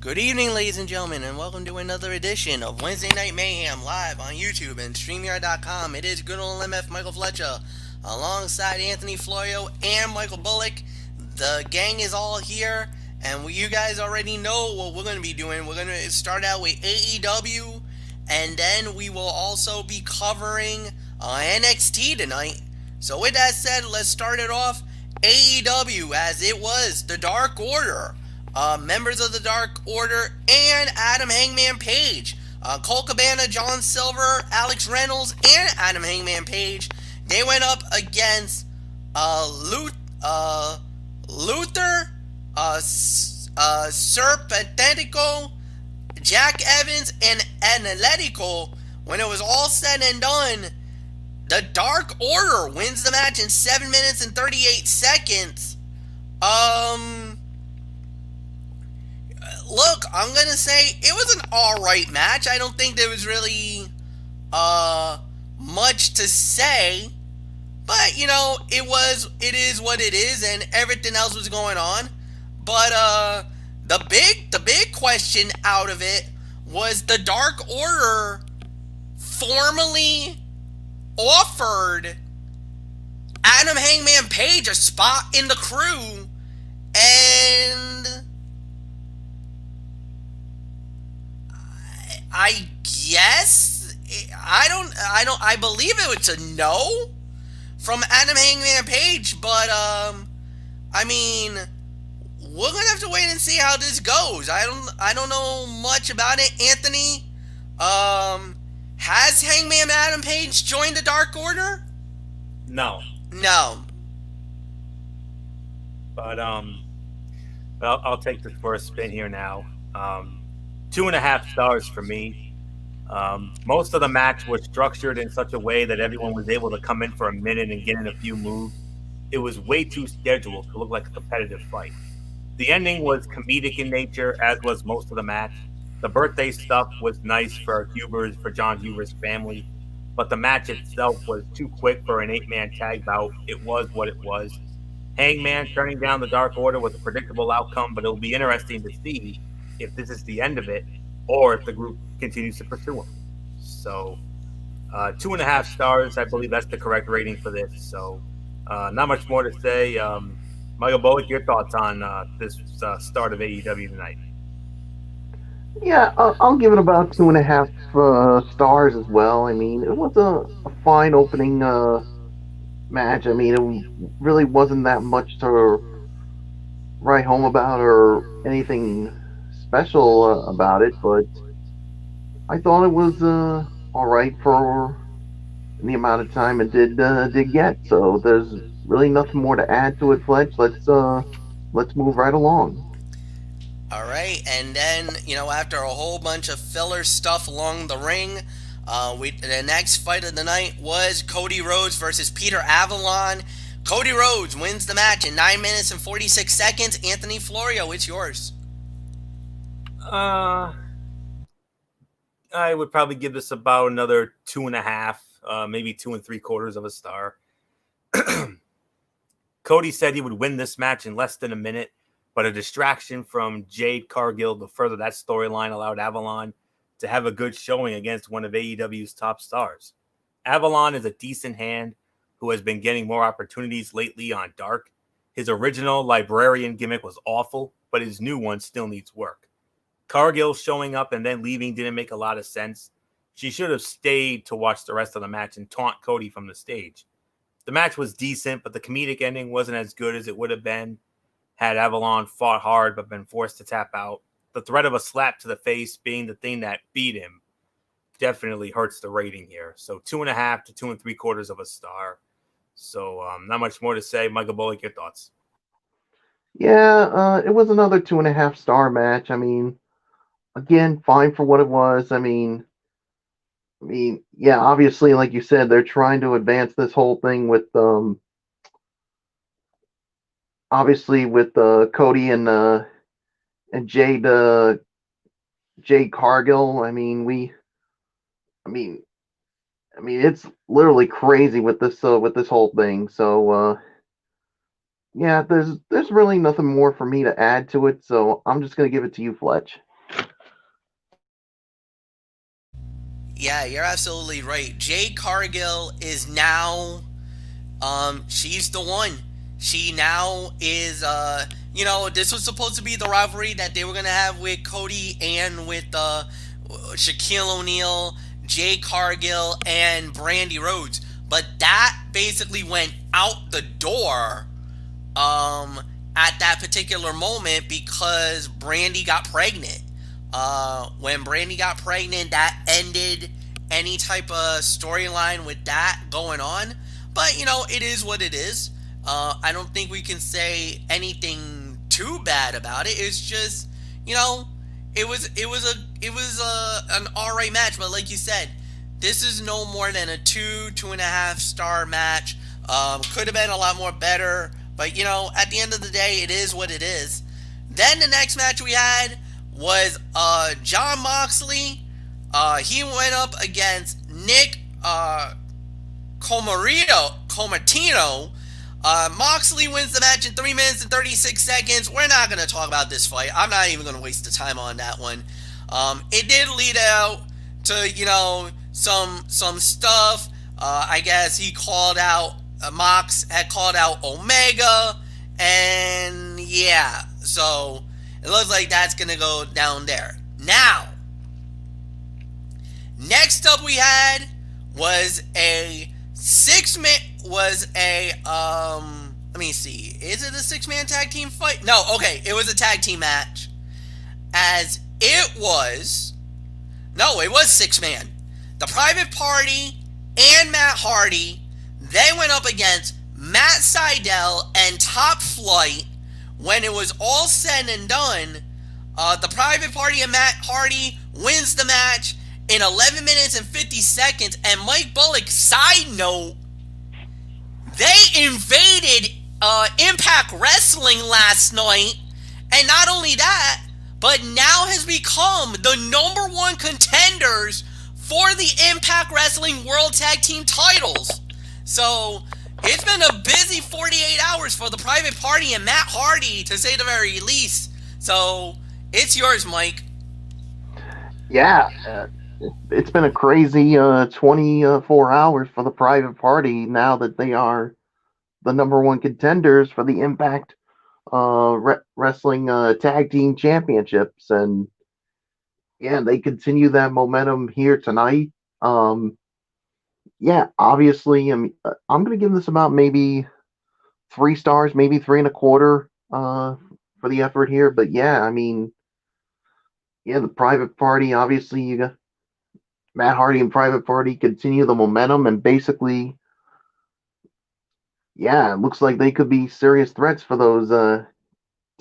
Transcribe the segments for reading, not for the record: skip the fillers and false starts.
Good evening, ladies and gentlemen, and welcome to another edition of Wednesday Night Mayhem live on YouTube and StreamYard.com. It is good old MF Michael Fletcher alongside Anthony Florio and Michael Bullock. The gang is all here, and you guys already know what we're going to be doing. We're going to start out with AEW, and then we will also be covering NXT tonight. So, with that said, let's start it off. AEW, as it was the Dark Order. Members of the Dark Order, and Adam Hangman Page. Colt Cabana, John Silver, Alex Reynolds, and Adam Hangman Page. They went up against Luther, Serpentetico, Jack Evans, and Analytical. When it was all said and done, the Dark Order wins the match in 7 minutes and 38 seconds. Look, I'm gonna say it was an alright match. I don't think there was really much to say. But it is what it is, and everything else was going on. But the big question out of it was the Dark Order formally offered Adam Hangman Page a spot in the crew, and I guess I believe it was a no from Adam Hangman Page, but I mean, we're gonna have to wait and see how this goes. I don't know much about it. Anthony, has Hangman Adam Page joined the Dark Order? No, No. but I'll take this for a spin here now. 2.5 stars for me. Most of the match was structured in such a way that everyone was able to come in for a minute and get in a few moves. It was way too scheduled to look like a competitive fight. The ending was comedic in nature, as was most of the match. The birthday stuff was nice for John Huber's family, but the match itself was too quick for an 8-man tag bout. It was what it was. Hangman turning down the Dark Order was a predictable outcome, but it'll be interesting to see if this is the end of it or if the group continues to pursue him. So 2.5 stars, I believe that's the correct rating for this. So not much more to say. Michael Bullock, your thoughts on this start of AEW tonight? Yeah, I'll give it about 2.5 stars as well. I mean, it was a fine opening match. I mean, it really wasn't that much to write home about or anything special about it, but I thought it was all right for the amount of time it did get. So there's really nothing more to add to it, Fletch. Let's move right along. Alright, and then, after a whole bunch of filler stuff along the ring, the next fight of the night was Cody Rhodes versus Peter Avalon. Cody Rhodes wins the match in 9 minutes and 46 seconds. Anthony Florio, it's yours. I would probably give this about another 2.5, maybe 2.75 of a star. Cody said he would win this match in less than a minute, but a distraction from Jade Cargill to further that storyline allowed Avalon to have a good showing against one of AEW's top stars. Avalon is a decent hand who has been getting more opportunities lately on Dark. His original librarian gimmick was awful, but his new one still needs work. Cargill showing up and then leaving didn't make a lot of sense. She should have stayed to watch the rest of the match and taunt Cody from the stage. The match was decent, but the comedic ending wasn't as good as it would have been had Avalon fought hard but been forced to tap out. The threat of a slap to the face being the thing that beat him definitely hurts the rating here. So 2.5 to 2.75 of a star. So not much more to say. Michael Bullock, your thoughts? Yeah, it was another 2.5 star match. I mean, again, fine for what it was. Yeah, obviously, like you said, they're trying to advance this whole thing with obviously with Cody and Jade Jade Cargill. I mean it's literally crazy with this whole thing. So yeah, there's really nothing more for me to add to it. So I'm just gonna give it to you, Fletch. Yeah, you're absolutely right. Jade Cargill is now she's the one. She now is this was supposed to be the rivalry that they were gonna have with Cody and with Shaquille O'Neal, Jay Cargill, and Brandy Rhodes. But that basically went out the door um, at that particular moment because Brandy got pregnant. When Brandy got pregnant, that ended any type of storyline with that going on. But it is what it is. I don't think we can say anything too bad about it. It's just you know, it was an alright match. But like you said, this is no more than a 2.5 star match. Could have been a lot more better, but at the end of the day, it is what it is. Then the next match we had was John Moxley. He went up against Nick Comatino. Moxley wins the match in 3 minutes and 36 seconds. We're not going to talk about this fight. I'm not even going to waste the time on that one. It did lead out to, some stuff. I guess he called out, Mox had called out Omega. And yeah, so it looks like that's going to go down there. Now, next up we had was a let me see. Is it a 6-man tag team fight? No, okay. It was a tag team match. It was 6-man. The Private Party and Matt Hardy, they went up against Matt Sydal and Top Flight. When it was all said and done, the Private Party and Matt Hardy wins the match in 11 minutes and 50 seconds. And Mike Bullock, side note, they invaded Impact Wrestling last night. And not only that, but now has become the #1 contenders for the Impact Wrestling World Tag Team titles. So it's been a busy 48 hours for the Private Party and Matt Hardy, to say the very least. So it's yours, Mike. Yeah, it's been a crazy 24 hours for the Private Party now that they are the #1 contenders for the Impact Wrestling Tag Team Championships. And yeah, they continue that momentum here tonight. Yeah, obviously, I'm going to give this about maybe 3 stars, maybe 3.25 for the effort here. But yeah, yeah, the Private Party, obviously, you got Matt Hardy and Private Party continue the momentum, and basically, yeah, it looks like they could be serious threats for those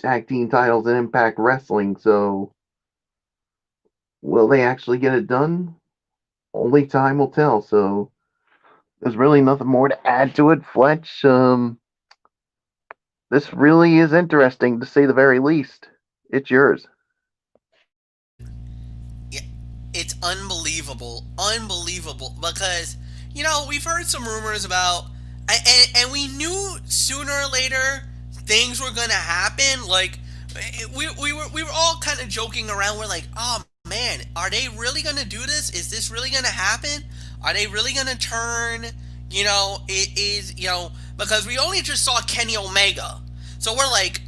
tag team titles in Impact Wrestling. So, will they actually get it done? Only time will tell. So, there's really nothing more to add to it, Fletch. This really is interesting, to say the very least. It's yours. Yeah, it's unbelievable, because we've heard some rumors about, and we knew sooner or later things were gonna happen. Like we were all kind of joking around. We're like, oh man, are they really gonna do this? Is this really gonna happen? Are they really gonna turn? It is because we only just saw Kenny Omega, so we're like,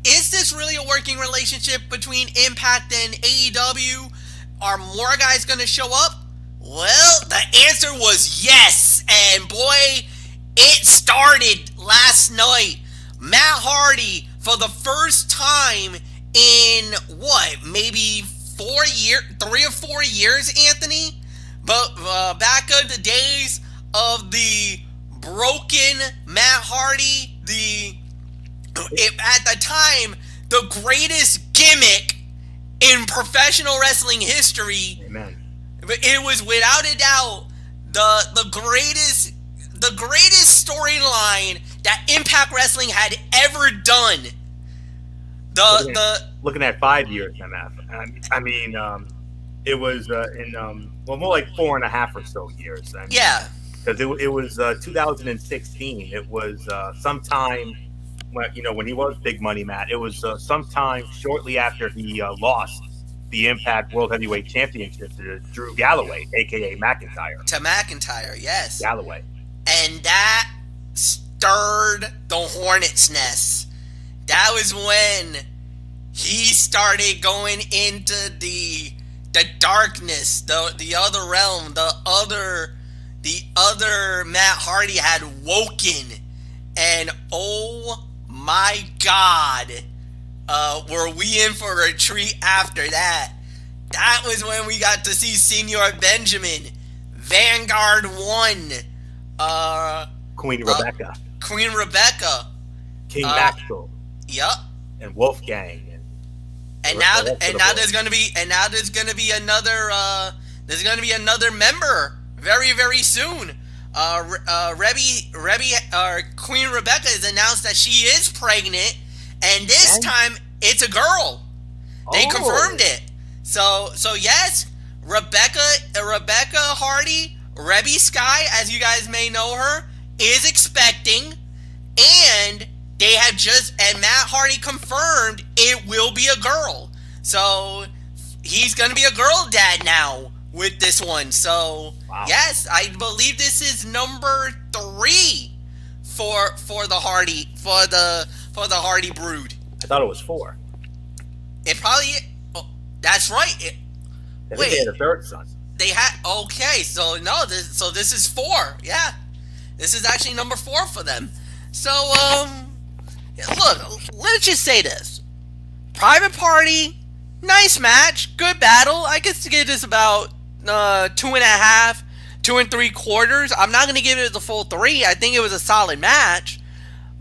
is this really a working relationship between Impact and AEW? Are more guys going to show up? Well, the answer was yes. And boy, it started last night. Matt Hardy, for the first time in maybe 3 or 4 years, Anthony? But back in the days of the broken Matt Hardy, at the time, the greatest gimmick in professional wrestling history. Amen. It was without a doubt the greatest storyline that Impact Wrestling had ever done. Looking at 5 years, MF. It was more like 4.5 or so years. Yeah. Because it was 2016. It was sometime when he was Big Money Matt. It was sometime shortly after he lost the Impact World Heavyweight Championship to Drew Galloway, aka McIntyre. To McIntyre, yes. Galloway. And that stirred the hornet's nest. That was when he started going into the darkness, the other realm, the other Matt Hardy had woken, and oh my God, were we in for a treat after that? That was when we got to see Senor Benjamin, Vanguard 1, Queen Rebecca, King Maxwell, yep, and Wolfgang, and now there's gonna be another member very, very soon. Queen Rebecca has announced that she is pregnant, and this time it's a girl. They confirmed it. So yes, Rebecca Hardy, Rebby Sky, as you guys may know her, is expecting, and Matt Hardy confirmed it will be a girl. So he's gonna be a girl dad now with this one. So wow. Yes, I believe this is number 3 for the Hardy brood. I thought it was 4. It probably. Oh, that's right. Wait, they had a third son. They had okay. So no, this is 4. Yeah, this is actually number 4 for them. So look, let's just say this: Private Party, nice match, good battle. I guess give this about 2.5, 2 3/4. I'm not gonna give it the full 3. I think it was a solid match.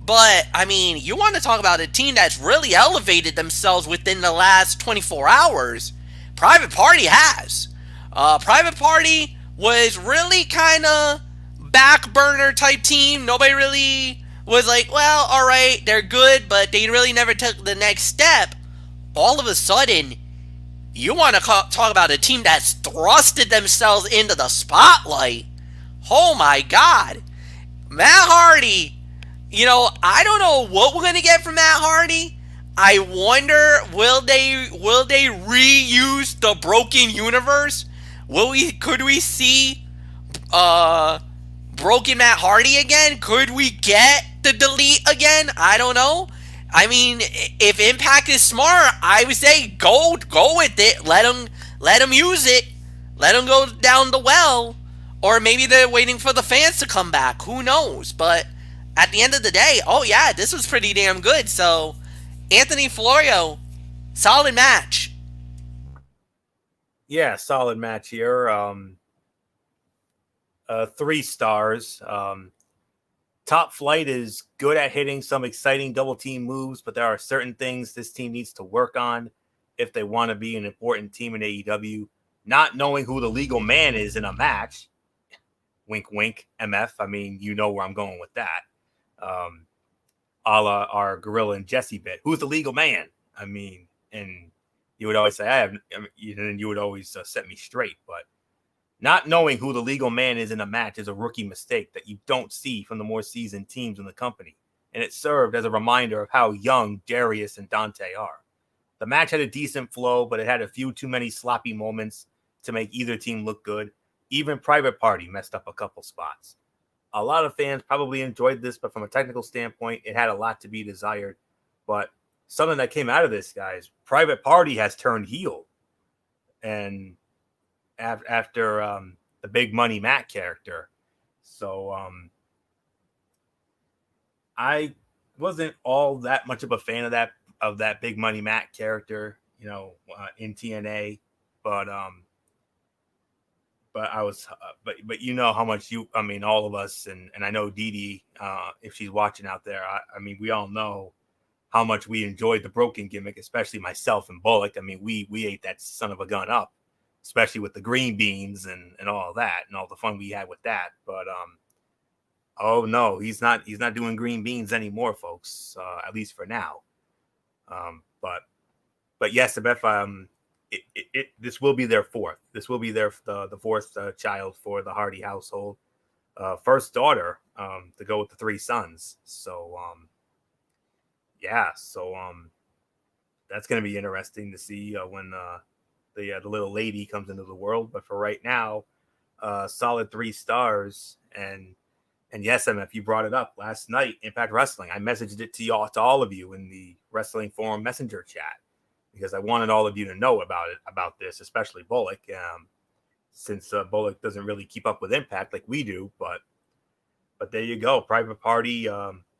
But, I mean, you want to talk about a team that's really elevated themselves within the last 24 hours. Private Party has. Private Party was really kind of back burner type team. Nobody really was like, well, alright, they're good, but they really never took the next step. All of a sudden, you want to talk about a team that's thrusted themselves into the spotlight. Oh my God. Matt Hardy. You know, I don't know what we're going to get from Matt Hardy. I wonder, will they reuse the Broken Universe? Could we see Broken Matt Hardy again? Could we get the Delete again? I don't know. I mean, if Impact is smart, I would say go with it. Let them use it. Let them go down the well. Or maybe they're waiting for the fans to come back. Who knows? But at the end of the day, oh yeah, this was pretty damn good. So, Anthony Florio, solid match. Yeah, solid match here. 3 stars. Top Flight is good at hitting some exciting double team moves, but there are certain things this team needs to work on if they want to be an important team in AEW. Not knowing who the legal man is in a match. Wink, wink, MF. I mean, you know where I'm going with that. A la our Gorilla and Jesse bit. Who's the legal man? I mean, and you would always say, and you would always set me straight. But not knowing who the legal man is in a match is a rookie mistake that you don't see from the more seasoned teams in the company. And it served as a reminder of how young Darius and Dante are. The match had a decent flow, but it had a few too many sloppy moments to make either team look good. Even Private Party messed up a couple spots. A lot of fans probably enjoyed this, but from a technical standpoint, it had a lot to be desired. But something that came out of this, guys, Private Party has turned heel. And after the Big Money Matt character. So I wasn't all that much of a fan of that Big Money Matt character, in TNA. But I was, but you know how much all of us, and I know Dee Dee, if she's watching out there, I mean, we all know how much we enjoyed the Broken gimmick, especially myself and Bullock. I mean, we ate that son of a gun up, especially with the green beans and all that and all the fun we had with that. But, oh no, he's not doing green beans anymore, folks, at least for now. But yes, Beth, this will be their 4th. This will be the 4th child for the Hardy household. First daughter to go with the 3 sons. So, yeah. So, that's going to be interesting to see when the little lady comes into the world. But for right now, solid 3 stars. And yes, MF, you brought it up last night. Impact Wrestling. I messaged it to all of you in the Wrestling Forum Messenger chat because I wanted all of you to know about this, especially Bullock, since Bullock doesn't really keep up with Impact like we do. But there you go, Private Party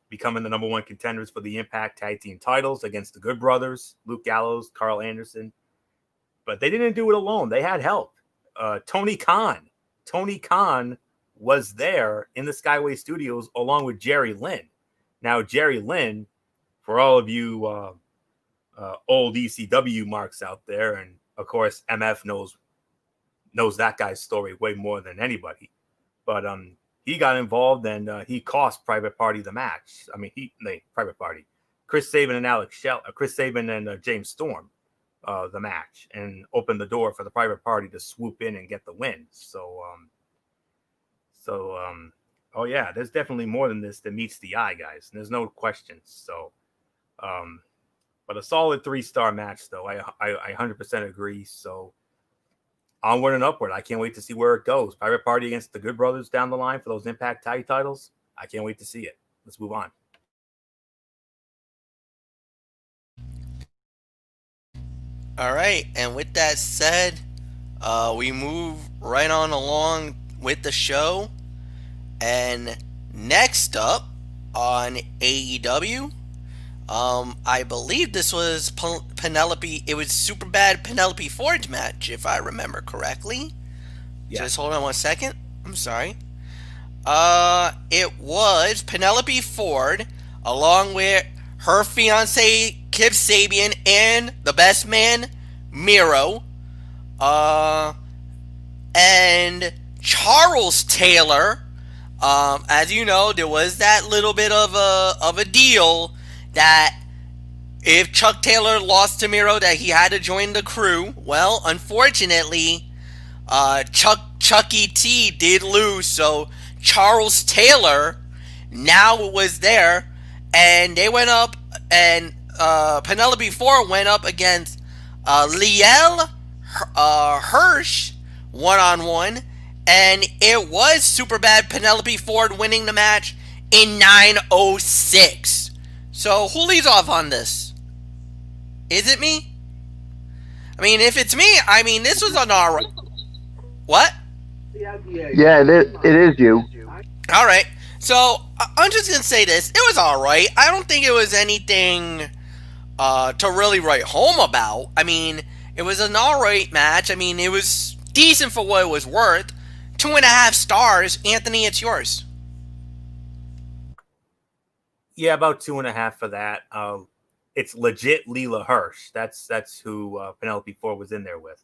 becoming the number 1 contenders for the Impact Tag Team titles against the Good Brothers, Luke Gallows, Carl Anderson. But they didn't do it alone. They had help. Tony Khan was there in the Skyway Studios along with Jerry Lynn. Now, Jerry Lynn, for all of you old ECW marks out there, and of course MF knows that guy's story way more than anybody. But he got involved and he cost Private Party the match. I mean, Private Party, Chris Sabin and James Storm the match, and opened the door for the Private Party to swoop in and get the win. Oh yeah, there's definitely more than this that meets the eye, guys. And there's no questions. So, but a solid 3-star match, though. I 100% agree. So, onward and upward. I can't wait to see where it goes. Private Party against the Good Brothers down the line for those Impact Tag titles. I can't wait to see it. Let's move on. All right, and with that said, we move right on along with the show. And next up on AEW, I believe this was Penelope. It was super bad Penelope Ford's match, if I remember correctly. Yeah. Just hold on 1 second. I'm sorry. It was Penelope Ford along with her fiance Kip Sabian and the best man Miro, and Charles Taylor. As you know, there was that little bit of a deal that if Chuck Taylor lost to Miro, that he had to join the crew. Well, unfortunately, Chucky T did lose, so Charles Taylor now was there, and they went up, and Penelope Ford went up against Liel Hirsch 1-on-1. And it was super bad Penelope Ford winning the match in 9:06. So who leads off on this? Is it me? I mean, if it's me, I mean, this was an alright. What? Yeah, it is you. Alright. So I'm just going to say this. It was alright. I don't think it was anything to really write home about. I mean, it was an alright match. I mean, it was decent for what it was worth. 2.5 stars. Anthony, it's yours. Yeah, about 2.5 for that. It's legit Leela Hirsch. That's who Penelope Ford was in there with.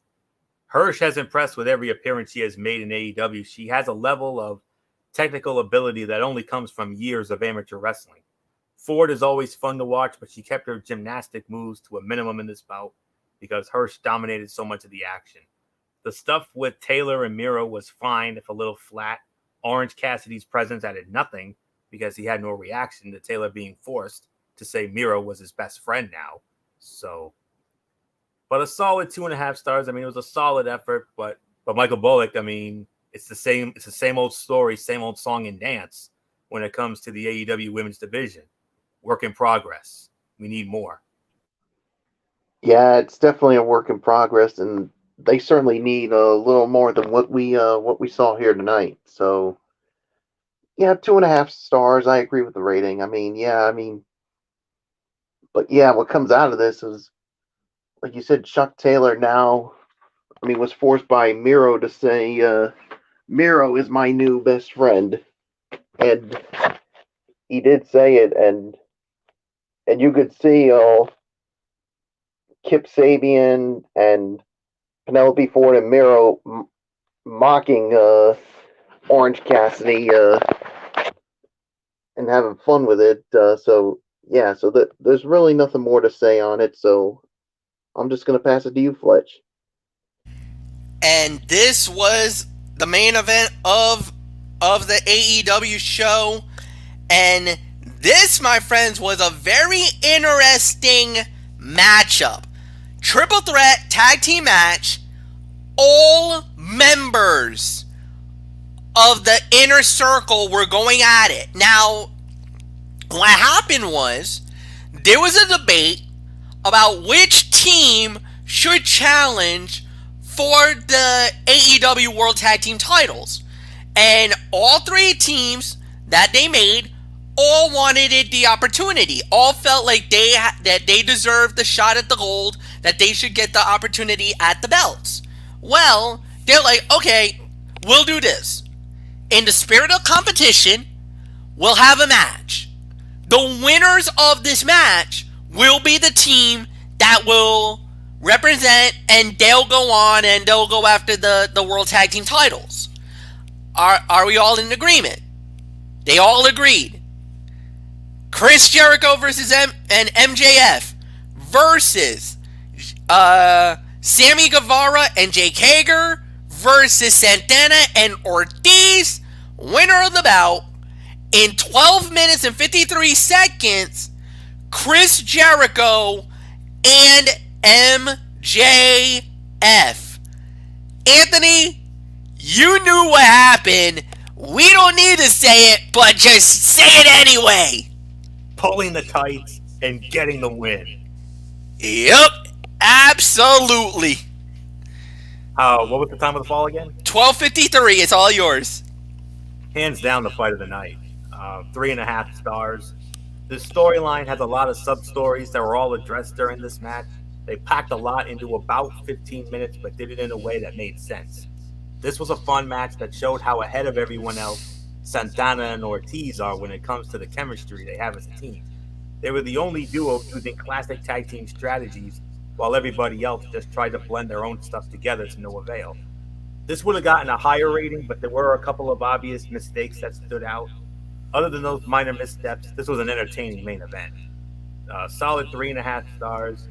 Hirsch has impressed with every appearance she has made in AEW. She has a level of technical ability that only comes from years of amateur wrestling. Ford is always fun to watch, but she kept her gymnastic moves to a minimum in this bout because Hirsch dominated so much of the action. The stuff with Taylor and Miro was fine, if a little flat. Orange Cassidy's presence added nothing because he had no reaction to Taylor being forced to say Miro was his best friend now. So, but a solid 2.5 stars. I mean, it was a solid effort, but Michael Bullock, I mean, it's the same old story, same old song and dance when it comes to the AEW women's division. Work in progress. We need more. Yeah, it's definitely a work in progress, and they certainly need a little more than what we saw here tonight. So, yeah, 2.5 stars. I agree with the rating. But yeah, what comes out of this is, like you said, Chuck Taylor now, was forced by Miro to say, Miro is my new best friend. And he did say it, and you could see Kip Sabian and Penelope Ford and Miro mocking Orange Cassidy and having fun with it. So there's really nothing more to say on it. So I'm just going to pass it to you, Fletch. And this was the main event of the AEW show. And this, my friends, was a very interesting matchup. Triple threat tag team match all members of the inner circle were going at it. Now, what happened was there was a debate about which team should challenge for the AEW World Tag Team titles. And all three teams that they made all wanted it the opportunity. All felt like that they deserved the shot at the gold, that they should get the opportunity at the belts. Well, they're like, okay, we'll do this. In the spirit of competition, we'll have a match. The winners of this match will be the team that will represent, and they'll go on and they'll go after the World Tag Team titles. Are we all in agreement? They all agreed. Chris Jericho versus MJF versus Sammy Guevara and Jake Hager versus Santana and Ortiz. Winner of the bout in 12 minutes and 53 seconds, Chris Jericho and MJF. Anthony, you knew what happened. We don't need to say it, but just say it anyway. Pulling the tights and getting the win. Yep, absolutely. What was the time of the fall again? 12:53. It's all yours. Hands down, the fight of the night. 3.5 stars. This storyline has a lot of sub-stories that were all addressed during this match. They packed a lot into about 15 minutes, but did it in a way that made sense. This was a fun match that showed how ahead of everyone else Santana and Ortiz are when it comes to the chemistry they have as a team. They were the only duo using classic tag team strategies, while everybody else just tried to blend their own stuff together to no avail. This would have gotten a higher rating, but there were a couple of obvious mistakes that stood out. Other than those minor missteps, this was an entertaining main event. Solid 3.5 stars.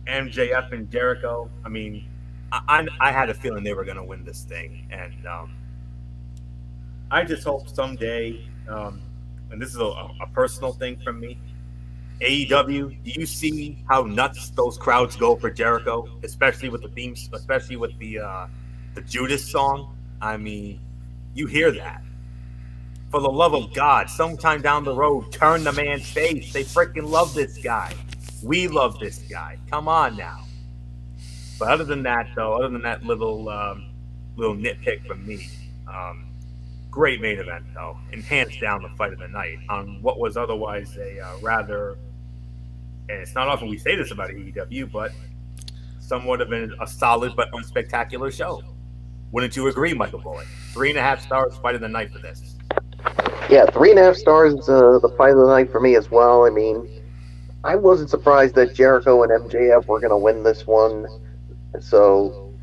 MJF and Jericho. I mean, I had a feeling they were going to win this thing, and I just hope someday, and this is a personal thing from me, AEW, do you see how nuts those crowds go for Jericho, especially with the themes, especially with the Judas song? I mean, you hear that. For the love of God, sometime down the road, turn the man's face. They freaking love this guy. We love this guy. Come on now. But other than that, though, little nitpick from me, great main event, though, and hands down the fight of the night on what was otherwise a rather, and it's not often we say this about AEW, but somewhat of a solid but unspectacular show. Wouldn't you agree, Michael Bullock? 3.5 stars, fight of the night for this. Yeah, 3.5 stars, the fight of the night for me as well. I mean, I wasn't surprised that Jericho and MJF were going to win this one. So,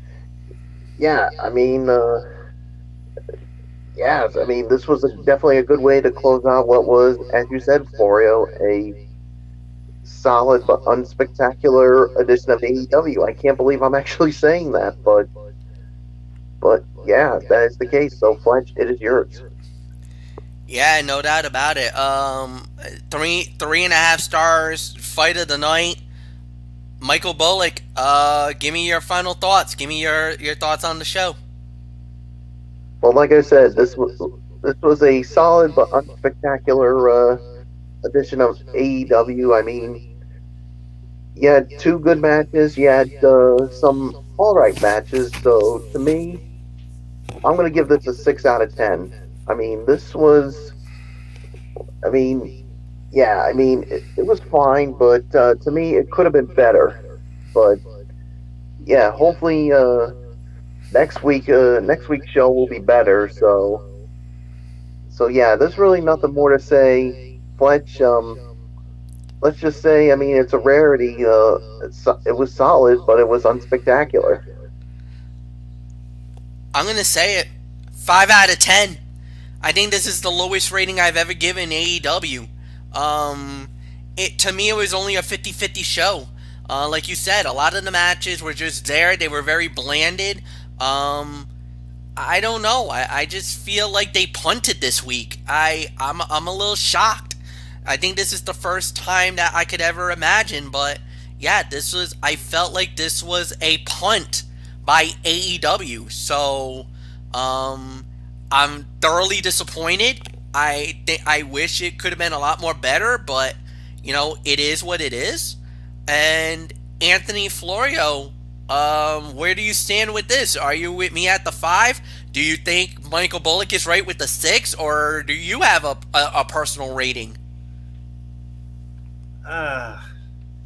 yeah, I mean, this was definitely a good way to close out what was, as you said, Florio, a solid but unspectacular edition of AEW. I can't believe I'm actually saying that, but yeah, that is the case. So, Fletch, it is yours. Yeah, no doubt about it. 3.5 stars, fight of the night. Michael Bullock, give me your final thoughts. Give me your thoughts on the show. Well, like I said, this was a solid but unspectacular edition of AEW. I mean, you had 2 good matches. You had some all-right matches. So, to me, I'm going to give this a 6 out of 10. I mean, this was... it was fine, but to me, it could have been better. But, yeah, hopefully next week's show will be better. So yeah, there's really nothing more to say. Fletch, let's just say, I mean, it's a rarity. It was solid, but it was unspectacular. I'm going to say it. 5 out of 10. I think this is the lowest rating I've ever given AEW. To me, it was only a 50-50 show. Like you said, a lot of the matches were just there. They were very blanded. I don't know. I just feel like they punted this week. I'm a little shocked. I think this is the first time that I could ever imagine. But yeah, I felt like this was a punt by AEW. So, I'm thoroughly disappointed. I wish it could have been a lot more better, but it is what it is. And Anthony Florio, where do you stand with this? Are you with me at the 5? Do you think Michael Bullock is right with the 6, or do you have a personal rating? Uh,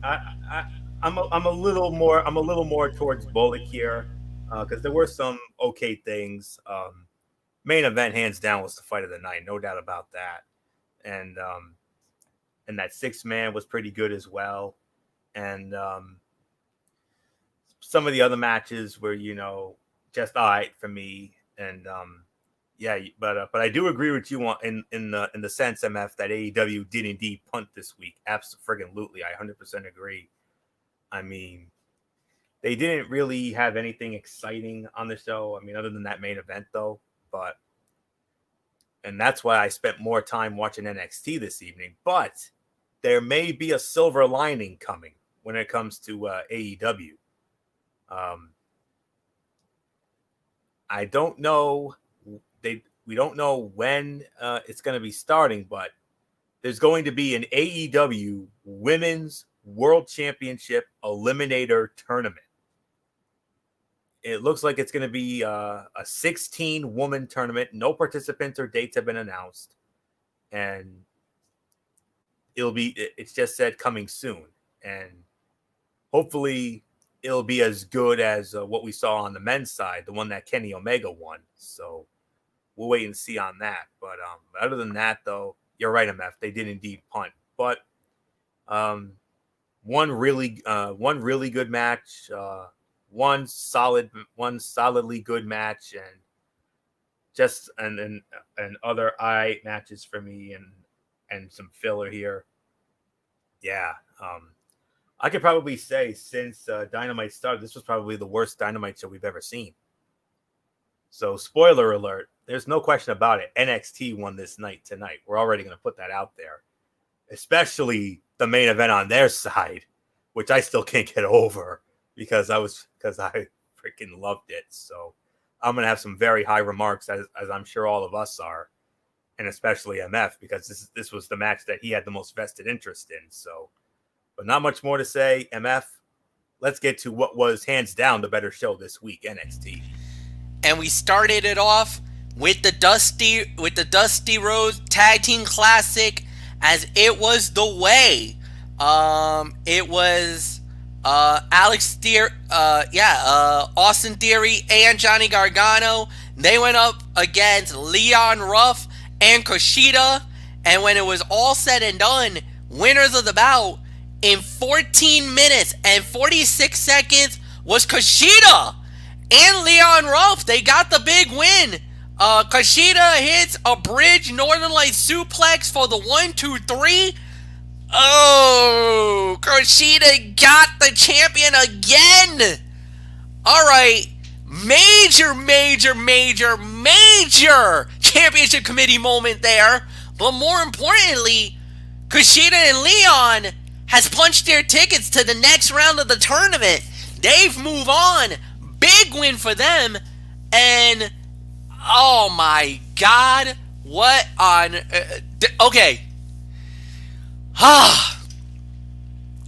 I I'm a little more towards Bullock here because there were some okay things. Main event, hands down, was the fight of the night, no doubt about that. And and that 6 man was pretty good as well. And some of the other matches were just all right for me. And yeah, but I do agree with you on in the sense, MF, that AEW did indeed punt this week. Absolutely, I 100% agree. I mean, they didn't really have anything exciting on the show. I mean, other than that main event, though. But and that's why I spent more time watching NXT this evening. But there may be a silver lining coming when it comes to AEW. Um, I don't know. We don't know when it's going to be starting, but there's going to be an AEW Women's World Championship Eliminator Tournament. It looks like it's going to be a 16-woman tournament. No participants or dates have been announced, and it's just said coming soon, and hopefully it'll be as good as what we saw on the men's side, the one that Kenny Omega won. So we'll wait and see on that. But other than that, though, you're right, MF. They did indeed punt, but one really good match, one solidly good match, and just and other eye matches for me, and some filler here. Yeah, I could probably say since Dynamite started, this was probably the worst Dynamite show we've ever seen. So, spoiler alert, there's no question about it. NXT won this night tonight. We're already going to put that out there, especially the main event on their side, which I still can't get over because I freaking loved it. So, I'm going to have some very high remarks, as I'm sure all of us are, and especially MF, because this was the match that he had the most vested interest in. So, but not much more to say. MF, let's get to what was hands down the better show this week, NXT. And we started it off with the Dusty Rhodes Tag Team Classic, as it was the way. It was Austin Theory and Johnny Gargano. They went up against Leon Ruff and Kushida, and when it was all said and done, winners of the bout in 14 minutes and 46 seconds was Kushida and Leon Ruff. They got the big win. Kushida hits a bridge Northern Lights suplex for the 1-2-3. Oh, Kushida got the champion again. All right, major championship committee moment there. But more importantly, Kushida and Leon has punched their tickets to the next round of the tournament. They've moved on. Big win for them. And oh my God, what on? Okay.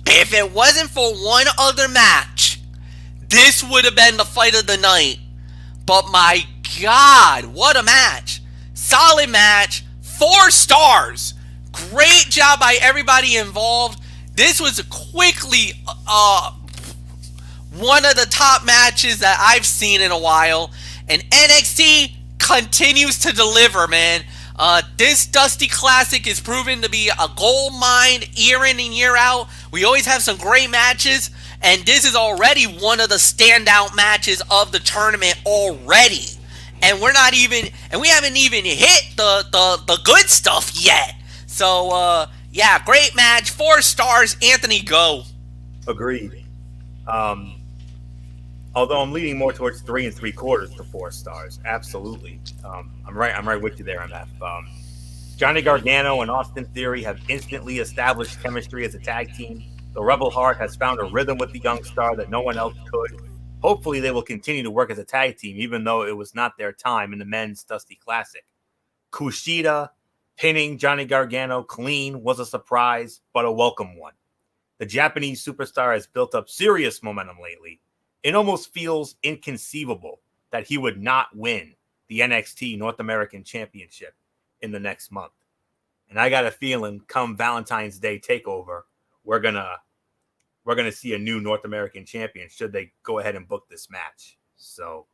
If it wasn't for one other match, this would have been the fight of the night. But my God, what a match. Solid match. 4 stars. Great job by everybody involved. This was quickly one of the top matches that I've seen in a while. And NXT continues to deliver, man. This Dusty Classic is proven to be a gold mine year in and year out. We always have some great matches, and this is already one of the standout matches of the tournament already. And we haven't even hit the good stuff yet. So yeah, great match. 4 stars. Anthony, go. Agreed. Although I'm leaning more towards 3 3/4 to 4 stars. Absolutely. I'm right with you there on that. Johnny Gargano and Austin Theory have instantly established chemistry as a tag team. The Rebel Heart has found a rhythm with the young star that no one else could. Hopefully, they will continue to work as a tag team, even though it was not their time in the men's Dusty Classic. Kushida pinning Johnny Gargano clean was a surprise, but a welcome one. The Japanese superstar has built up serious momentum lately. It almost feels inconceivable that he would not win the NXT North American Championship in the next month. And I got a feeling come Valentine's Day takeover, we're gonna see a new North American champion should they go ahead and book this match. So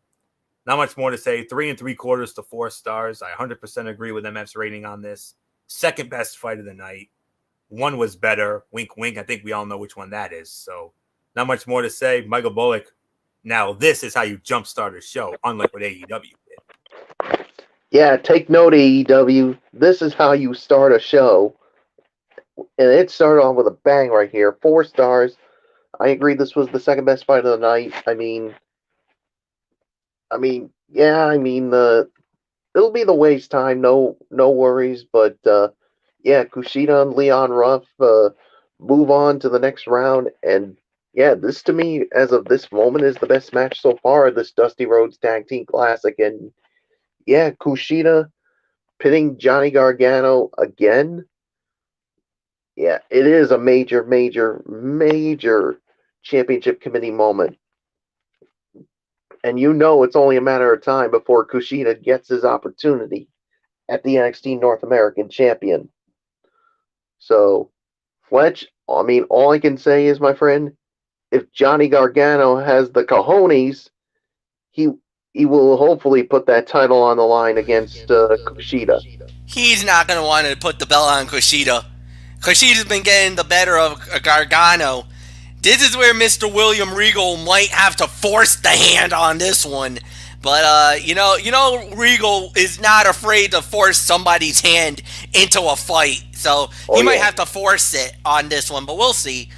not much more to say. 3 3/4 to 4 stars. I 100% agree with MF's rating on this. Second best fight of the night. One was better. Wink, wink. I think we all know which one that is. So not much more to say. Michael Bullock. Now this is how you jumpstart a show, unlike what AEW did. Yeah, take note, AEW. This is how you start a show. And it started off with a bang right here. 4 stars. I agree this was the second best fight of the night. It'll be the waste time, no worries. But yeah, Kushida and Leon Ruff move on to the next round, and yeah, this to me, as of this moment, is the best match so far of this Dusty Rhodes Tag Team Classic. And yeah, Kushida pinning Johnny Gargano again. Yeah, it is a major, major, major championship committee moment. And you know it's only a matter of time before Kushida gets his opportunity at the NXT North American Champion. So, Fletch, all I can say is, my friend, if Johnny Gargano has the cojones, he will hopefully put that title on the line against Kushida. He's not going to want to put the belt on Kushida. Kushida's been getting the better of Gargano. This is where Mr. William Regal might have to force the hand on this one. But Regal is not afraid to force somebody's hand into a fight, so he might have to force it on this one. But we'll see.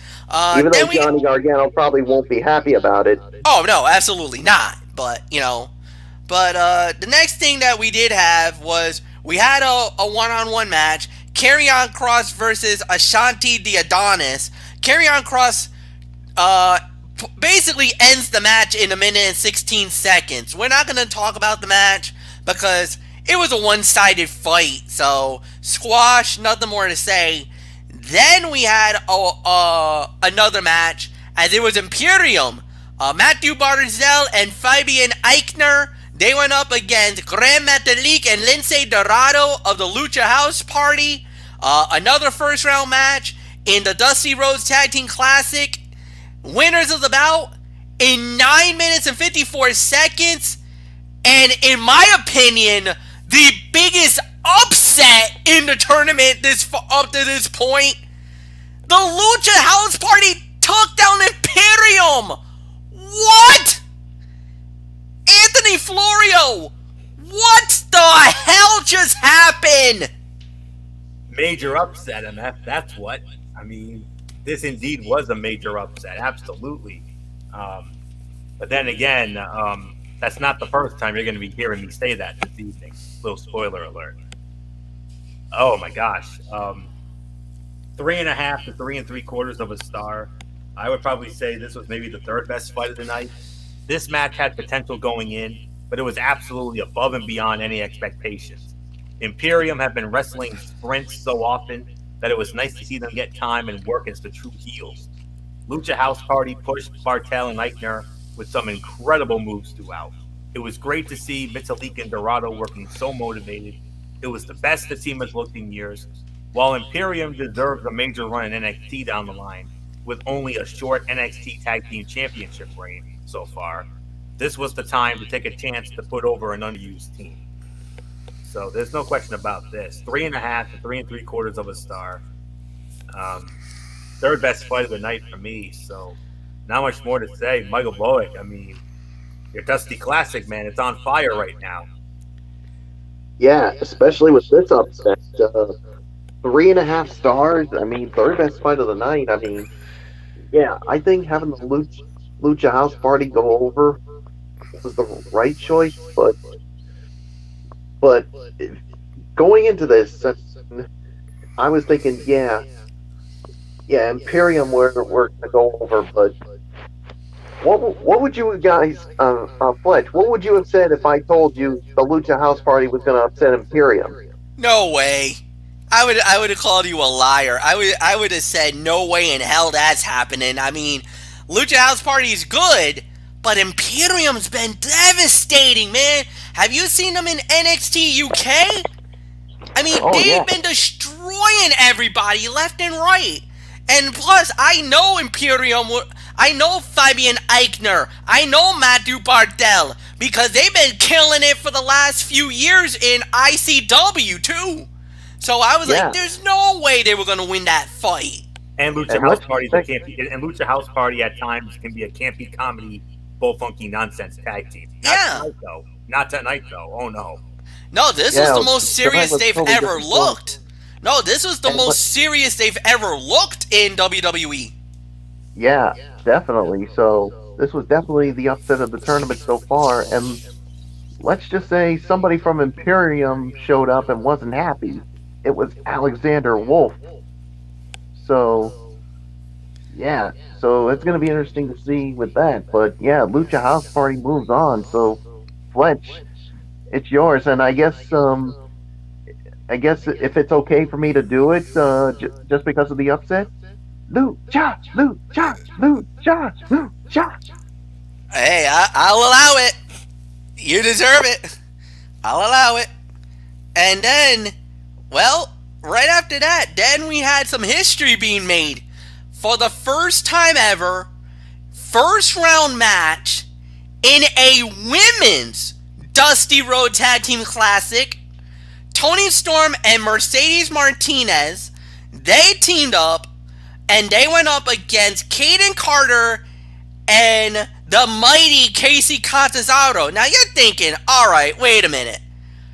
Even though Johnny Gargano probably won't be happy about it. Oh no, absolutely not. But the next thing that we did have was we had a one-on-one match. Karrion Kross versus Ashanti the Adonis. Karrion Kross basically ends the match in 1 minute and 16 seconds. We're not going to talk about the match because it was a one-sided fight. So, squash, nothing more to say. Then we had another match, as it was Imperium. Matthew Barzell and Fabian Eichner, they went up against Gran Metalik and Lince Dorado of the Lucha House Party. Another first-round match in the Dusty Rhodes Tag Team Classic. Winners of the bout in 9 minutes and 54 seconds. And in my opinion, the biggest upset in the tournament up to this point. The Lucha House Party took down Imperium. What? Anthony Florio, what the hell just happened? Major upset, MF. That's what. This indeed was a major upset. Absolutely. But then again, that's not the first time you're going to be hearing me say that this evening. Little spoiler alert. Oh my gosh. 3.5 to 3 3/4 of a star. I would probably say this was maybe the third best fight of the night. This match had potential going in, but it was absolutely above and beyond any expectations. Imperium have been wrestling sprints so often that it was nice to see them get time and work as the true heels. Lucha House Party pushed Bartel and Eichner with some incredible moves throughout. It was great to see Metalik and Dorado working so motivated. It was the best the team has looked in years. While Imperium deserves a major run in NXT down the line, with only a short NXT Tag Team Championship reign so far, this was the time to take a chance to put over an unused team. So there's no question about this. 3.5 to 3 3/4 of a star. Third best fight of the night for me. So not much more to say. Michael Bullock, your Dusty Classic, man, it's on fire right now. Yeah, especially with this upset. 3.5 stars. Third best fight of the night. Yeah, I think having the Lucha House Party go over was the right choice, but going into this, I was thinking, yeah, Imperium were going to go over, but what would you guys, Fletch? What would you have said if I told you the Lucha House Party was going to upset Imperium? No way. I would have called you a liar. I would have said no way in hell that's happening. I mean, Lucha House Party is good, but Imperium's been devastating, man. Have you seen them in NXT UK? I mean, Oh yeah, they've been destroying everybody left and right. And plus, I know Imperium. I know Fabian Eichner. I know Matthew Bardell because they've been killing it for the last few years in ICW too. So I was yeah. like, "There's no way they were gonna win that fight." And Lucha And House let's Party, say, and Lucha House Party at times can be a campy comedy, bull funky nonsense tag team. Not Yeah. tonight though. Not tonight though. Oh no. No, this yeah, was the most serious was they've totally ever different story. looked. No, this was the And most serious they've ever looked in WWE. yeah, definitely. So this was definitely the upset of the tournament so far. And let's just say somebody from Imperium showed up and wasn't happy. It was Alexander Wolf. So yeah, so it's going to be interesting to see with that. But yeah, Lucha House Party moves on. So Fletch, it's yours. And I guess if it's okay for me to do it, just because of the upset, Lucha, Lucha, Lucha, Lucha. Hey, I'll allow it. You deserve it. I'll allow it. And then, well, right after that, then we had some history being made. For the first time ever, first round match in a women's Dusty Road Tag Team Classic. Toni Storm and Mercedes Martinez, they teamed up and they went up against Kaden Carter and the mighty Casey Catanzaro. Now you're thinking, alright, wait a minute.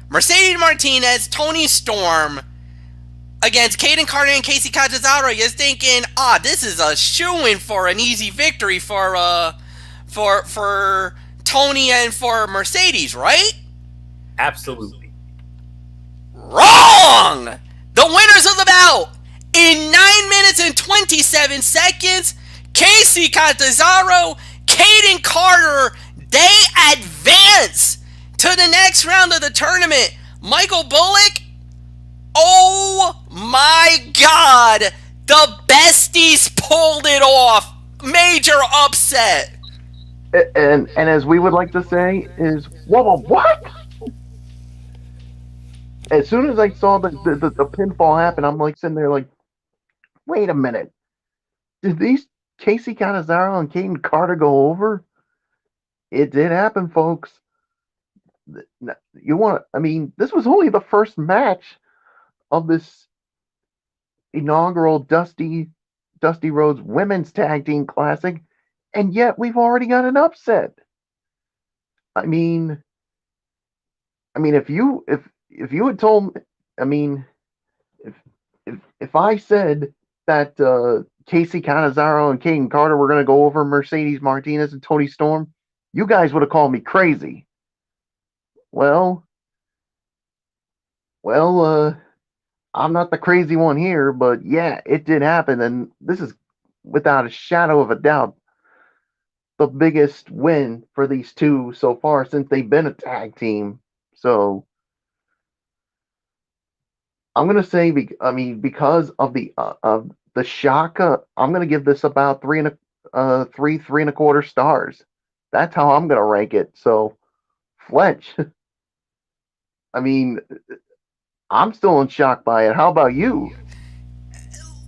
Mercedes Martinez, Toni Storm against Kaden Carter and Casey Catanzaro. You're thinking, this is a shoo-in for an easy victory for Toni and for Mercedes, right? Absolutely. Wrong! The winners of the bout in 9 minutes and 27 seconds, Casey Catanzaro, Kaden Carter, they advance to the next round of the tournament. Michael Bullock, oh my God, the besties pulled it off. Major upset. And as we would like to say is what? As soon as I saw the pinfall happen, I'm like sitting there like, wait a minute, did these Casey Catanzaro and Kaden Carter go over? It did happen, folks. This was only the first match of this inaugural Dusty Rhodes Women's Tag Team Classic, and yet we've already got an upset. I mean, if you had told, if I said that Casey Catanzaro and Kaden Carter were going to go over Mercedes Martinez and Toni Storm, you guys would have called me crazy. Well, I'm not the crazy one here, but yeah, it did happen, and this is without a shadow of a doubt the biggest win for these two so far since they've been a tag team. So I'm gonna say, because of the shock, I'm gonna give this about three and a quarter stars. That's how I'm gonna rank it. So, Fletch, I'm still in shock by it. How about you?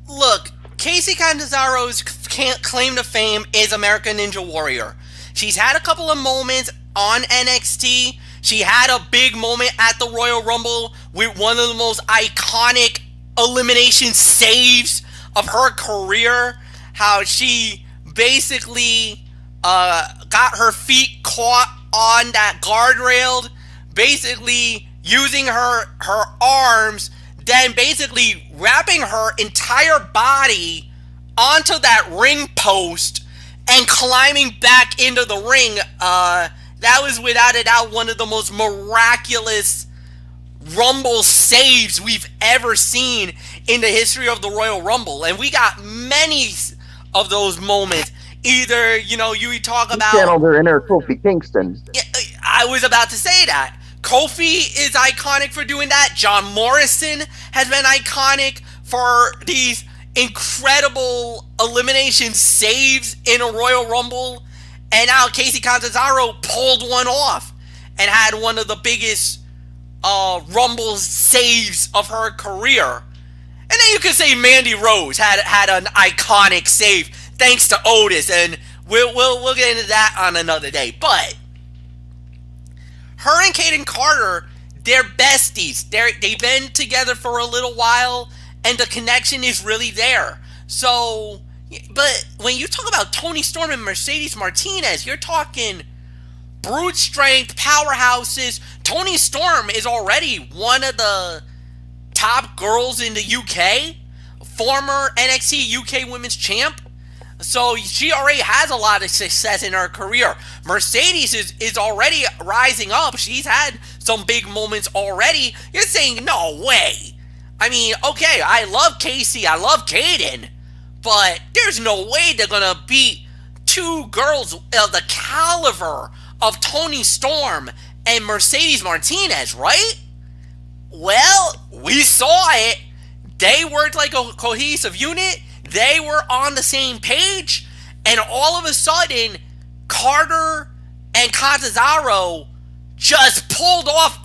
Look, Casey Catanzaro's claim to fame is American Ninja Warrior. She's had a couple of moments on NXT. She had a big moment at the Royal Rumble with one of the most iconic elimination saves of her career. How she basically got her feet caught on that guardrail, basically using her arms, then basically wrapping her entire body onto that ring post and climbing back into the ring. That was without a doubt one of the most miraculous Rumble saves we've ever seen in the history of the Royal Rumble. And we got many of those moments Either, you talk He about... channeled her inner Kofi Kingston. Yeah, I was about to say that. Kofi is iconic for doing that. John Morrison has been iconic for these incredible elimination saves in a Royal Rumble. And now Casey Catanzaro pulled one off and had one of the biggest Rumble saves of her career. And then you could say Mandy Rose had an iconic save thanks to Otis, and we'll get into that on another day. But her and Kaden Carter, they're besties. They've been together for a little while, and the connection is really there. So, but when you talk about Toni Storm and Mercedes Martinez, you're talking brute strength powerhouses. Toni Storm is already one of the top girls in the UK, former NXT UK Women's Champ. So she already has a lot of success in her career. Mercedes is already rising up. She's had some big moments already. You're saying, no way. I mean, okay, I love Casey, I love Kaden, but there's no way they're gonna beat two girls of the caliber of Toni Storm and Mercedes Martinez, right? Well, we saw it. They worked like a cohesive unit. They were on the same page. And all of a sudden, Carter and Catanzaro just pulled off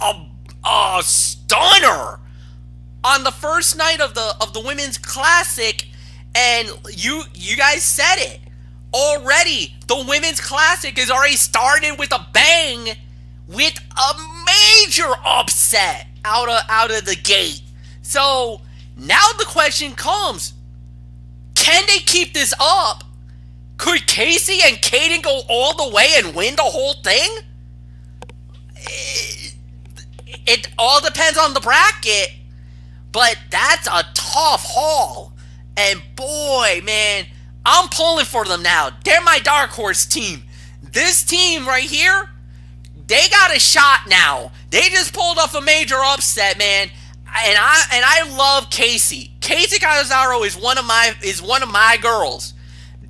a stunner on the first night of the Women's Classic. And you guys said it. Already, the Women's Classic is already started with a bang, with a major upset out of the gate. So now the question comes, can they keep this up? Could Casey and Kaden go all the way and win the whole thing? It all depends on the bracket, but that's a tough haul. And boy, man, I'm pulling for them now. They're my dark horse team. This team right here, they got a shot now. They just pulled off a major upset, man. And I love Casey. Casey Catanzaro is one of my girls.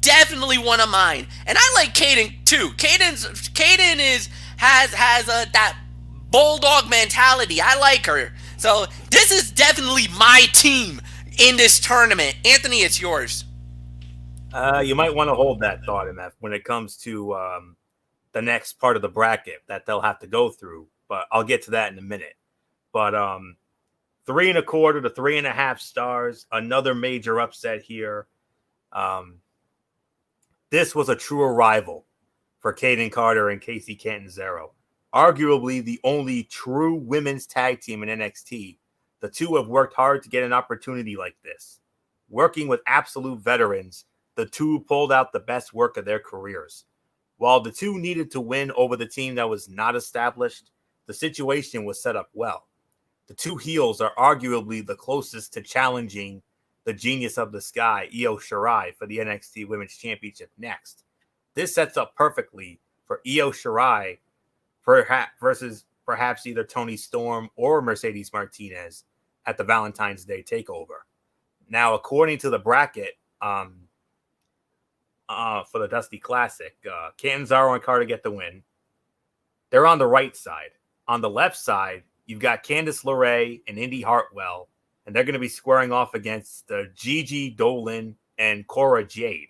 Definitely one of mine. And I like Kaden too. Kaden has that bulldog mentality. I like her. So this is definitely my team in this tournament. Anthony, it's yours. You might want to hold that thought, MF, when it comes to the next part of the bracket that they'll have to go through. But I'll get to that in a minute. But 3.25 to 3.5 stars. Another major upset here. This was a true arrival for Kaden Carter and Casey Catanzaro. Arguably the only true women's tag team in NXT. The two have worked hard to get an opportunity like this. Working with absolute veterans, the two pulled out the best work of their careers. While the two needed to win over the team that was not established, the situation was set up well. The two heels are arguably the closest to challenging the genius of the sky, Io Shirai, for the NXT Women's Championship next. This sets up perfectly for Io Shirai versus perhaps either Toni Storm or Mercedes Martinez at the Valentine's Day takeover. Now, according to the bracket for the Dusty Classic, Catanzaro and Carter get the win. They're on the right side. On the left side, you've got Candice LeRae and Indy Hartwell, and they're going to be squaring off against Gigi Dolan and Cora Jade.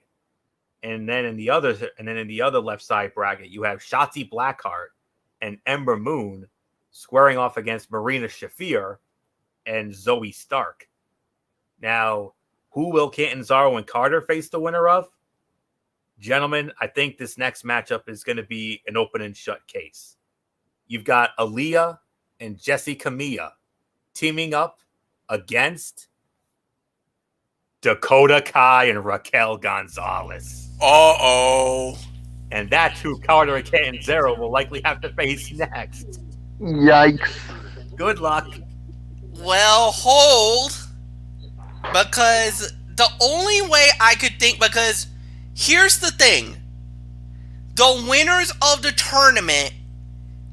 And then in the other left side bracket, you have Shotzi Blackheart and Ember Moon squaring off against Marina Shafir and Zoe Stark. Now, who will Catanzaro and Carter face the winner of? Gentlemen, I think this next matchup is going to be an open and shut case. You've got Aaliyah and Jessie Camilla teaming up against Dakota Kai and Raquel Gonzalez. Uh-oh. And that's who Carter and Catanzaro will likely have to face next. Yikes. Good luck. Well, hold. Because the only way I could think, because here's the thing. The winners of the tournament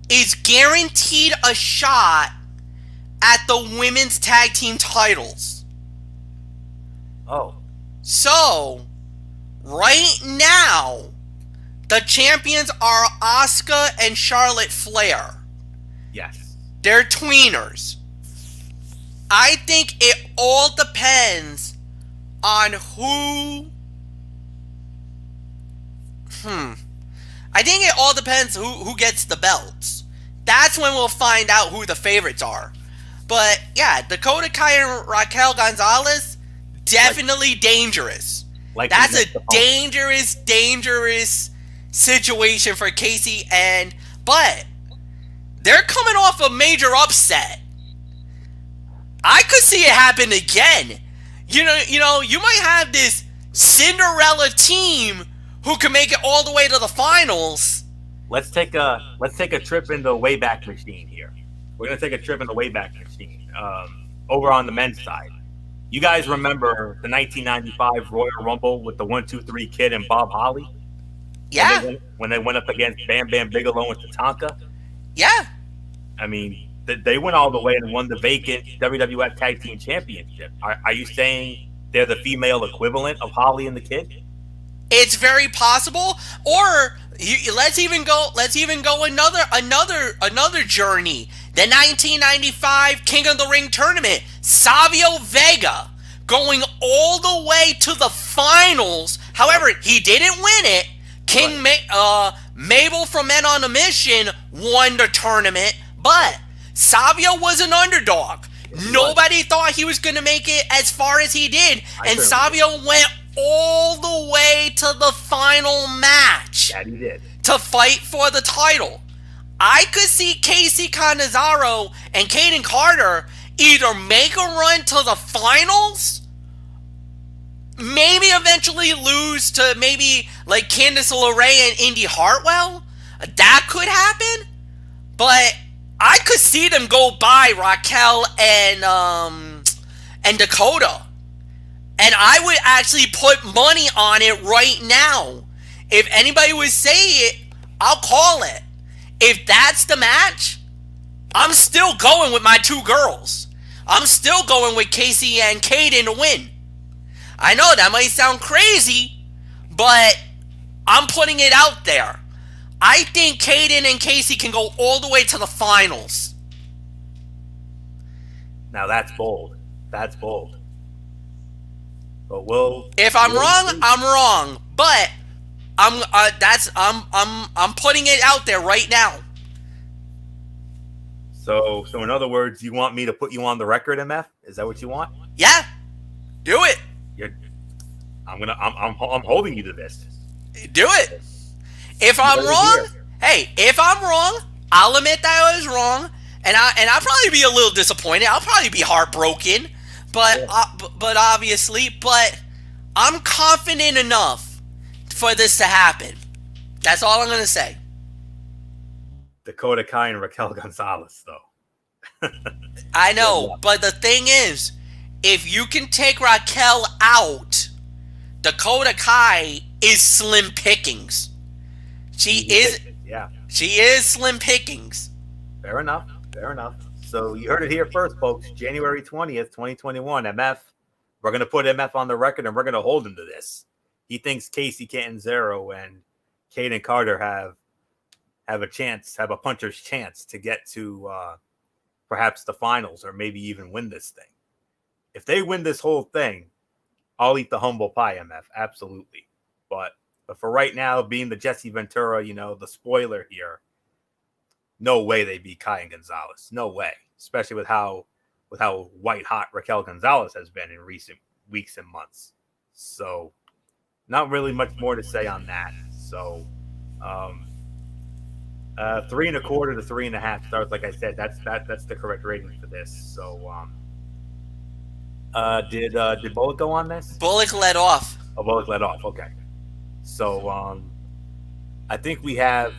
is guaranteed a shot at the women's tag team titles. Oh. So, Right now, the champions are Asuka and Charlotte Flair. Yes. They're tweeners. I think it all depends on who. I think it all depends who gets the belts. That's when we'll find out who the favorites are. But yeah, Dakota Kai and Raquel Gonzalez, definitely dangerous. That's a dangerous situation for Casey but they're coming off a major upset. I could see it happen again. You know, you might have this Cinderella team who can make it all the way to the finals. Let's take a trip in the Wayback Machine here. We're gonna take a trip in the Wayback Machine. Over on the men's side, you guys remember the 1995 Royal Rumble with the 1, 2, 3 Kid and Bob Holly? Yeah. When they went up against Bam Bam Bigelow and Tatanka. Yeah. I mean, they went all the way and won the vacant WWF Tag Team Championship. Are you saying they're the female equivalent of Holly and the Kid? It's very possible. Or let's even go another journey. The 1995 King of the Ring tournament, Savio Vega going all the way to the finals. However, he didn't win it. Mabel from Men on a Mission won the tournament, but Savio was an underdog. Nobody thought he was going to make it as far as he did, and Savio went all the way to the final match. That he did. To fight for the title. I could see Casey Canizaro and Kaden Carter either make a run to the finals, maybe eventually lose to maybe like Candice LeRae and Indy Hartwell. That could happen, but I could see them go by Raquel and Dakota, and I would actually put money on it right now. If anybody would say it, I'll call it. If that's the match, I'm still going with my two girls. I'm still going with Casey and Kaden to win. I know that might sound crazy, but I'm putting it out there. I think Kaden and Casey can go all the way to the finals. Now that's bold. That's bold. But if I'm wrong, I'm wrong. But I'm putting it out there right now. So in other words, you want me to put you on the record, MF? Is that what you want? Yeah, do it. I'm holding you to this. Do it. If I'm wrong, if I'm wrong, I'll admit that I was wrong, and I'll probably be a little disappointed. I'll probably be heartbroken, but I'm confident enough for this to happen. That's all I'm gonna say. Dakota Kai and Raquel Gonzalez, though. I know, but the thing is, if you can take Raquel out, Dakota Kai is slim pickings. She is slim pickings. Fair enough. So you heard it here first, folks. January 20th, 2021. MF. We're gonna put MF on the record, and we're gonna hold him to this. He thinks Casey Catanzaro and Kaden Carter have a puncher's chance to get to perhaps the finals or maybe even win this thing. If they win this whole thing, I'll eat the humble pie, MF. Absolutely. But for right now, being the Jesse Ventura, the spoiler here, no way they beat Kai and Gonzalez. No way. Especially with how white hot Raquel Gonzalez has been in recent weeks and months. So not really much more to say on that. So 3.25 to 3.5 stars. Like I said, that's the correct rating for this. So did Bullock go on this? Bullock led off. Oh, Bullock led off. Okay. So I think we have.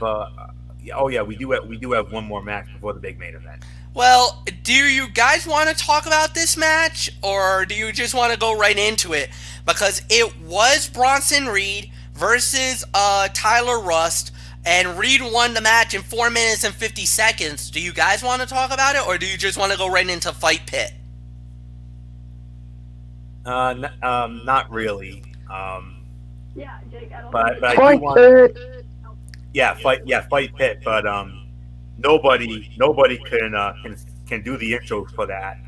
We do have one more match before the big main event. Well, do you guys want to talk about this match, or do you just want to go right into it? Because it was Bronson Reed versus Tyler Rust, and Reed won the match in 4 minutes and 50 seconds. Do you guys want to talk about it, or do you just want to go right into Fight Pit? Not really. but I do Fight want, Pit. fight Pitt, but nobody can do the intro for that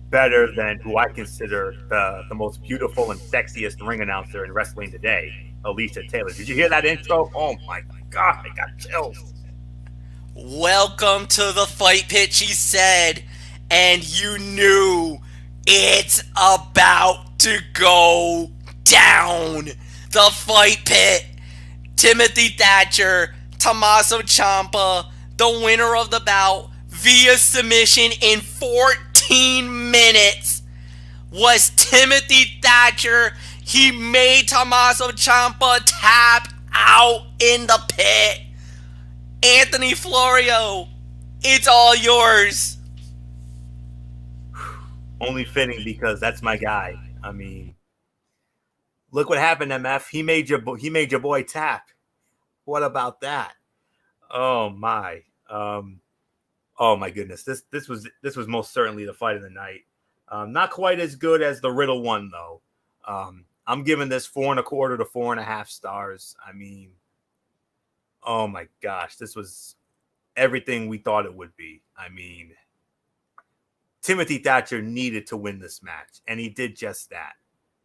better than who I consider the most beautiful and sexiest ring announcer in wrestling today, Alicia Taylor. Did you hear that intro? Oh my god, I got chills. Welcome to the fight pit, she said, and you knew it's about to go down. The fight pit. Timothy Thatcher, Tommaso Ciampa, the winner of the bout via submission in 14 minutes was Timothy Thatcher. He made Tommaso Ciampa tap out in the pit. Anthony Florio, it's all yours. Only fitting because that's my guy. I mean, look what happened, MF. He made your boy tap. What about that? Oh my. Oh my goodness. This was most certainly the fight of the night. Not quite as good as the Riddle one though. I'm giving this 4.25 to 4.5 stars. I mean, oh my gosh, this was everything we thought it would be. I mean, Timothy Thatcher needed to win this match, and he did just that.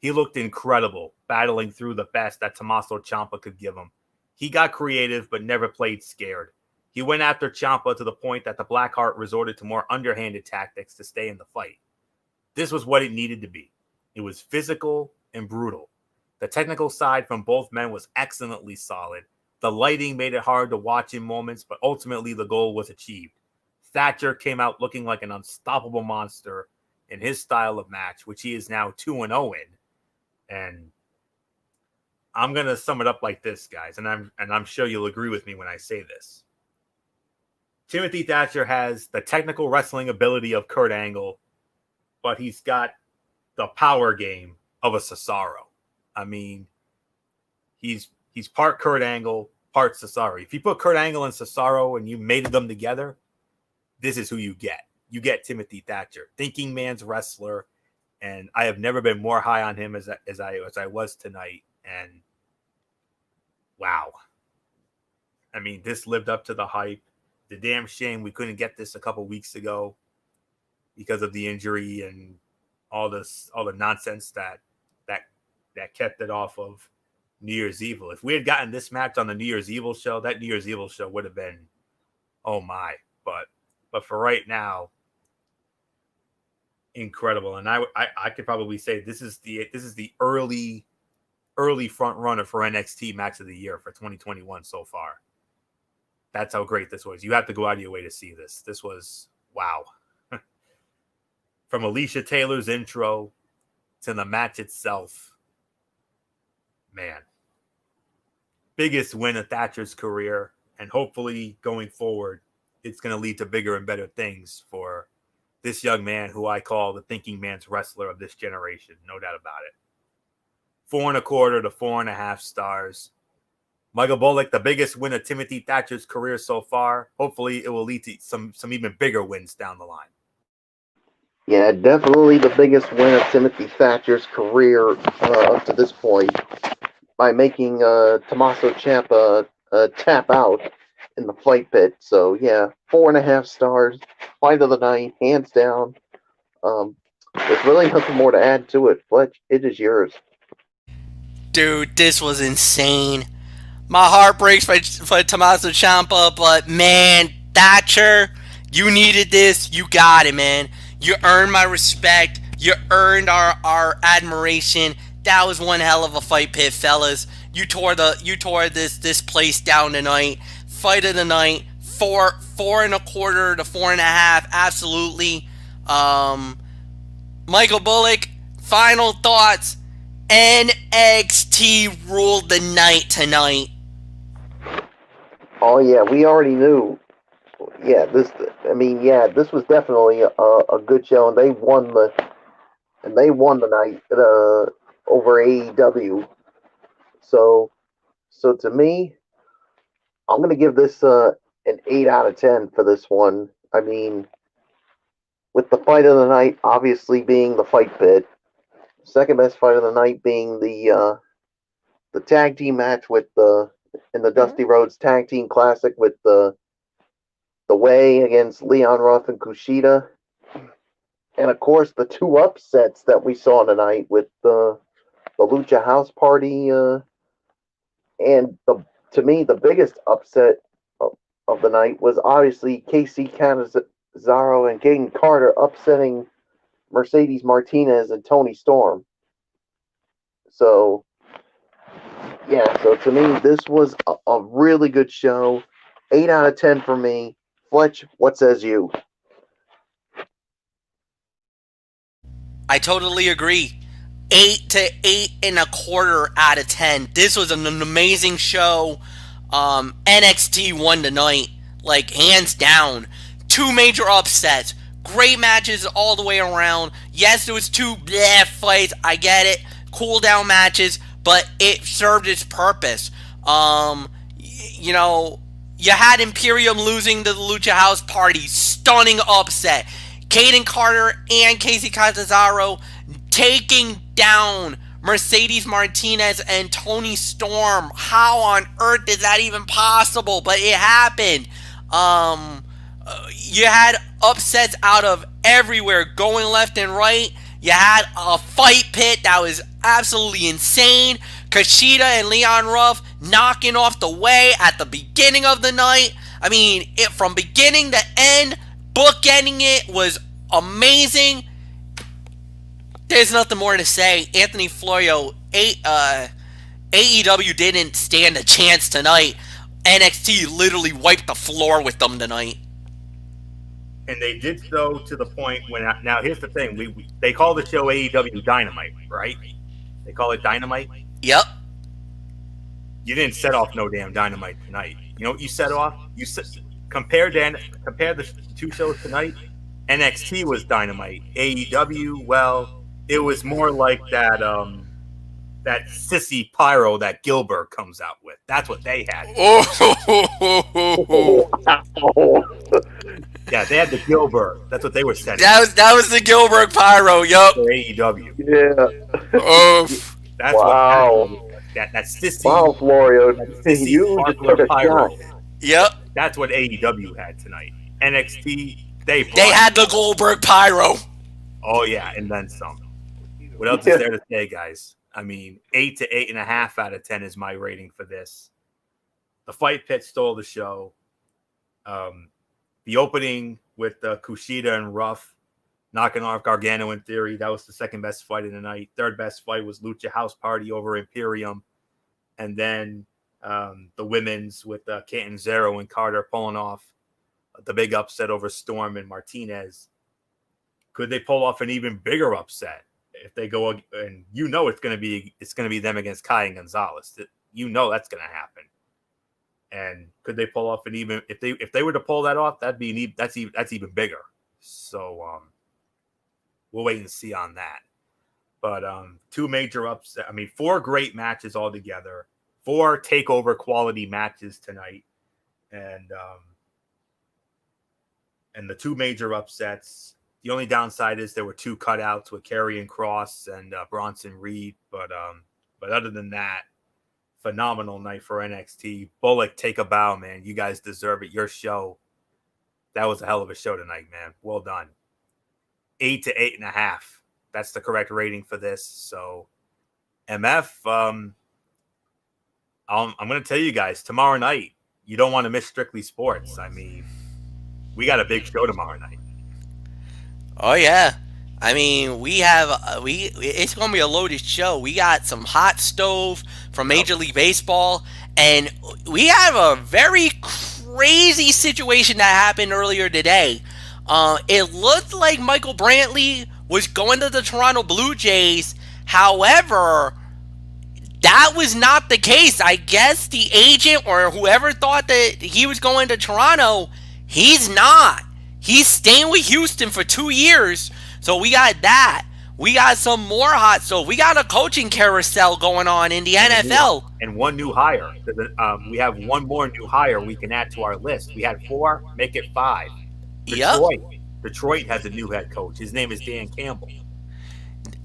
He looked incredible, battling through the best that Tommaso Ciampa could give him. He got creative, but never played scared. He went after Ciampa to the point that the Blackheart resorted to more underhanded tactics to stay in the fight. This was what it needed to be. It was physical and brutal. The technical side from both men was excellently solid. The lighting made it hard to watch in moments, but ultimately the goal was achieved. Thatcher came out looking like an unstoppable monster in his style of match, which he is now 2-0 in. And I'm going to sum it up like this, guys, and I'm sure you'll agree with me when I say this. Timothy Thatcher has the technical wrestling ability of Kurt Angle, but he's got the power game of a Cesaro. I mean, he's part Kurt Angle, part Cesaro. If you put Kurt Angle and Cesaro and you mated them together, this is who you get. You get Timothy Thatcher, thinking man's wrestler, and I have never been more high on him as I was tonight. And wow, I mean, this lived up to the hype. The damn shame we couldn't get this a couple weeks ago because of the injury and all the nonsense that kept it off of New Year's Evil. If we had gotten this match on the New Year's Evil show, that New Year's Evil show would have been, oh my. But for right now, incredible. And I could probably say this is the early front runner for NXT match of the year for 2021 so far. That's how great this was. You have to go out of your way to see this. This was wow. From Alicia Taylor's intro to the match itself, man. Biggest win of Thatcher's career, and hopefully going forward, it's going to lead to bigger and better things for this young man who I call the thinking man's wrestler of this generation. No doubt about it. 4.25 to 4.5 stars. Michael Bullock, the biggest win of Timothy Thatcher's career so far. Hopefully, it will lead to some even bigger wins down the line. Yeah, definitely the biggest win of Timothy Thatcher's career up to this point by making Tommaso Ciampa tap out in the fight pit. So yeah, 4.5 stars, fight of the night, hands down. There's really nothing more to add to it. Fletch, it is yours. Dude, this was insane. My heart breaks for Tommaso Ciampa, but man, Thatcher, you needed this. You got it, man. You earned my respect. You earned our admiration. That was one hell of a fight pit, fellas. You tore this place down tonight. Fight of the night. 4.25 to 4.5. Absolutely. Michael Bullock, final thoughts. NXT ruled the night tonight. Oh yeah, we already knew. Yeah, this was definitely a good show, and they won the night over AEW. So to me, I'm gonna give this an 8 out of 10 for this one. I mean, with the fight of the night obviously being the fight pit, second best fight of the night being the the tag team match with the in the Dusty Rhodes Tag Team Classic with the Way against Leon Ruff and Kushida, and of course the two upsets that we saw tonight with the Lucha House Party, and to me the biggest upset of the night was obviously KC Canizaro and Caden Carter upsetting Mercedes Martinez and Tony Storm. So yeah, so to me this was a really good show. 8 out of 10 for me. Fletch, what says you? I totally agree. 8 to 8.25 out of 10. This was an amazing show. NXT won tonight, like hands down. Two major upsets, great matches all the way around. Yes, there was two bleh fights. I get it, cool down matches, but it served its purpose. You know, you had Imperium losing to the Lucha House Party, stunning upset. Caden Carter and Casey Catanzaro taking down Mercedes Martinez and Tony Storm. How on earth is that even possible? But it happened. You had upsets out of everywhere, going left and right. You had a fight pit that was absolutely insane. Kushida and Leon Ruff knocking off the Way at the beginning of the night. I mean, it from beginning to end, bookending it was amazing. There's nothing more to say. Anthony Florio, AEW didn't stand a chance tonight. NXT literally wiped the floor with them tonight. And they did so to the point when now here's the thing: they call the show AEW Dynamite, right? They call it Dynamite. Yep. You didn't set off no damn Dynamite tonight. You know what you set off? Compare the two shows tonight. NXT was Dynamite. AEW, well, it was more like that that sissy pyro that Gilbert comes out with. That's what they had. Yeah, they had the Gilbert. That's what they were setting. That was the Gilbert pyro. Yup. For AEW. Yeah. That's wow. What that sissy. Wow, Florio, you just took a shot. Yep. That's what AEW had tonight. NXT, they had the Goldberg pyro. Oh yeah, and then some. What else is there to say, guys? I mean, 8 to 8.5 out of 10 is my rating for this. The fight pit stole the show. The opening with Kushida and Ruff knocking off Gargano in Theory, that was the second best fight of the night. Third best fight was Lucha House Party over Imperium. And then the women's with Catanzaro and Carter pulling off the big upset over Storm and Martinez. Could they pull off an even bigger upset if they go, and you know it's going to be them against Kai and Gonzalez. You know that's going to happen. And could they pull off an even, if they were to pull that off, that's even bigger. So we'll wait and see on that. But two major upsets. I mean, 4 great matches altogether. 4 takeover quality matches tonight, and the 2 major upsets. The only downside is there were 2 cutouts with Karrion Kross and Bronson Reed. But other than that, phenomenal night for NXT. Bullock, take a bow, man. You guys deserve it. Your show. That was a hell of a show tonight, man. Well done. 8 to 8.5. That's the correct rating for this. So, MF, I'm going to tell you guys, tomorrow night, you don't want to miss Strictly Sports. I mean, we got a big show tomorrow night. Oh, yeah. I mean, it's going to be a loaded show. We got some hot stove from Major League Baseball, and we have a very crazy situation that happened earlier today. It looked like Michael Brantley was going to the Toronto Blue Jays. However, that was not the case. I guess the agent or whoever thought that he was going to Toronto, he's not. He's staying with Houston for 2 years. So we got that. We got some more hot stove. We got a coaching carousel going on in the NFL. And one new hire. We have one more new hire we can add to our list. We had 4, make it 5. Detroit has a new head coach. His name is Dan Campbell.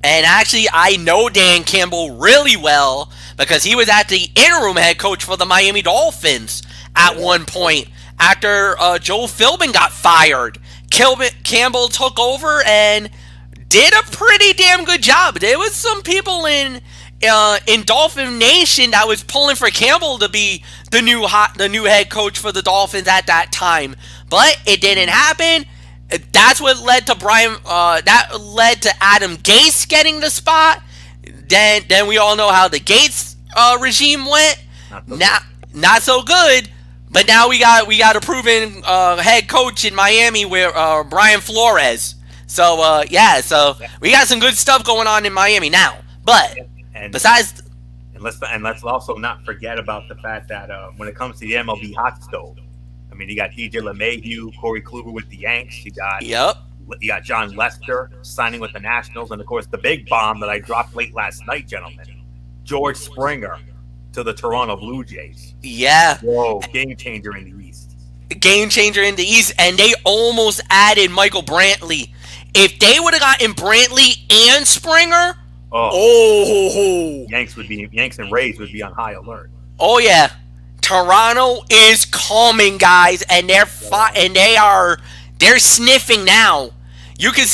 And actually, I know Dan Campbell really well because he was at the interim head coach for the Miami Dolphins at one point after Joe Philbin got fired. Campbell took over and did a pretty damn good job. There was some people in Dolphin Nation that was pulling for Campbell to be the new head coach for the Dolphins at that time, but it didn't happen. That's what led to Adam Gase getting the spot. Then we all know how the Gates regime went. Not so good. But now we got a proven head coach in Miami with Brian Flores. So so we got some good stuff going on in Miami now. But besides, let's also not forget about the fact that when it comes to the MLB hot stove, I mean, you got DJ LeMahieu, Corey Kluber with the Yanks. You got John Lester signing with the Nationals, and of course the big bomb that I dropped late last night, gentlemen, George Springer to the Toronto Blue Jays. Yeah. Whoa, game changer in the East. Game changer in the East, and they almost added Michael Brantley. If they would have gotten Brantley and Springer, Yanks and Rays would be on high alert. Oh yeah. Toronto is coming, guys, and they're sniffing now. You could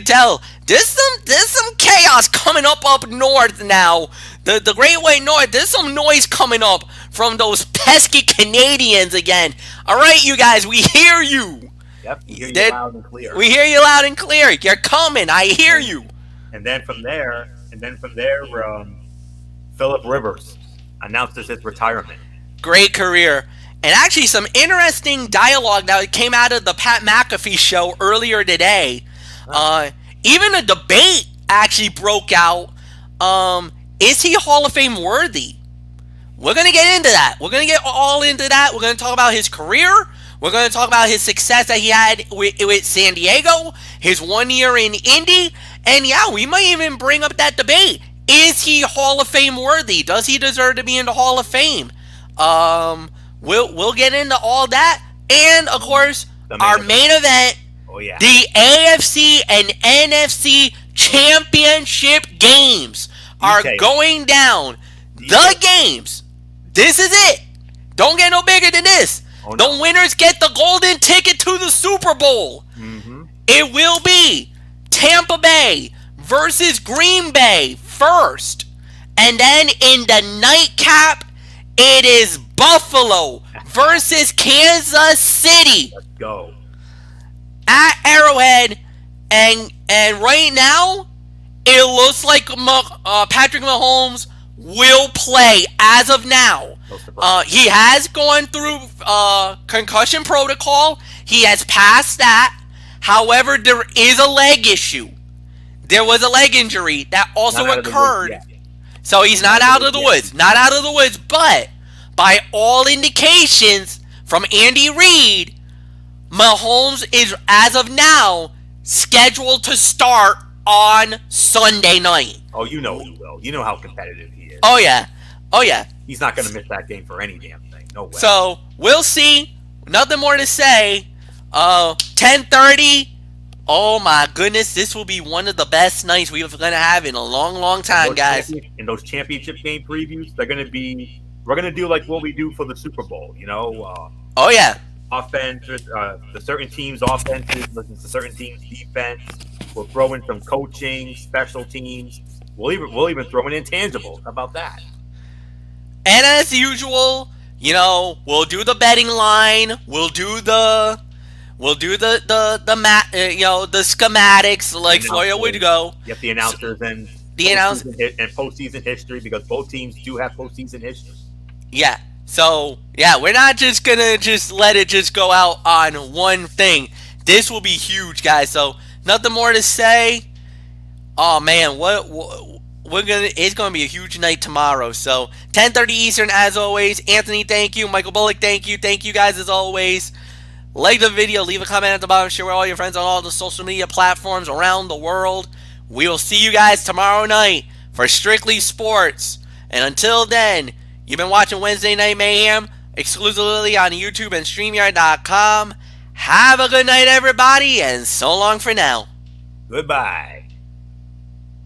tell there's some chaos coming up north now. The Great White North. There's some noise coming up from those pesky Canadians again. All right, you guys, we hear you. Yep, we hear you loud and clear. We hear you loud and clear. You're coming. I hear you. And then from there, Phillip Rivers announces his retirement. Great career. And actually some interesting dialogue that came out of the Pat McAfee show earlier today. Even a debate actually broke out. Is he Hall of Fame worthy? We're going to get into that. We're going to get all into that. We're going to talk about his career. We're going to talk about his success that he had with San Diego, his 1 year in Indy. And yeah, we might even bring up that debate. Is he Hall of Fame worthy? Does he deserve to be in the Hall of Fame? We'll get into all that, and of course our main event, the AFC and NFC Championship games are going down. The games. This is it. Don't get no bigger than this. The winners get the golden ticket to the Super Bowl. It will be Tampa Bay versus Green Bay first, and then in the nightcap, it is Buffalo versus Kansas City. Let's go. At Arrowhead, and right now, it looks like Patrick Mahomes will play as of now. He has gone through concussion protocol. He has passed that. However, there is a leg issue. There was a leg injury that also occurred. So he's not out of the woods. Not out of the woods, but by all indications from Andy Reid, Mahomes is, as of now, scheduled to start on Sunday night. Oh, you know he will. You know how competitive he is. Oh, yeah. He's not going to miss that game for any damn thing. No way. So, we'll see. Nothing more to say. 10:30. Oh, my goodness. This will be one of the best nights we're going to have in a long, long time, guys. In those championship game previews, we're going to do like what we do for the Super Bowl, you know? Oh, yeah. Offense, the certain teams' offenses, listen to certain teams' defense. We'll throw in some coaching, special teams. We'll even throw in intangibles. How about that? And as usual, you know, we'll do the betting line. We'll do the schematics like Florio would go. Yep, the announcers and postseason history, because both teams do have postseason history. Yeah. So, yeah, we're not just going to just let it just go out on one thing. This will be huge, guys. So, nothing more to say. Oh, man, it's going to be a huge night tomorrow. So, 10:30 Eastern, as always. Anthony, thank you. Michael Bullock, thank you. Thank you, guys, as always. Like the video. Leave a comment at the bottom. Share with all your friends on all the social media platforms around the world. We will see you guys tomorrow night for Strictly Sports. And until then, you've been watching Wednesday Night Mayhem exclusively on YouTube and StreamYard.com. Have a good night, everybody, and so long for now. Goodbye.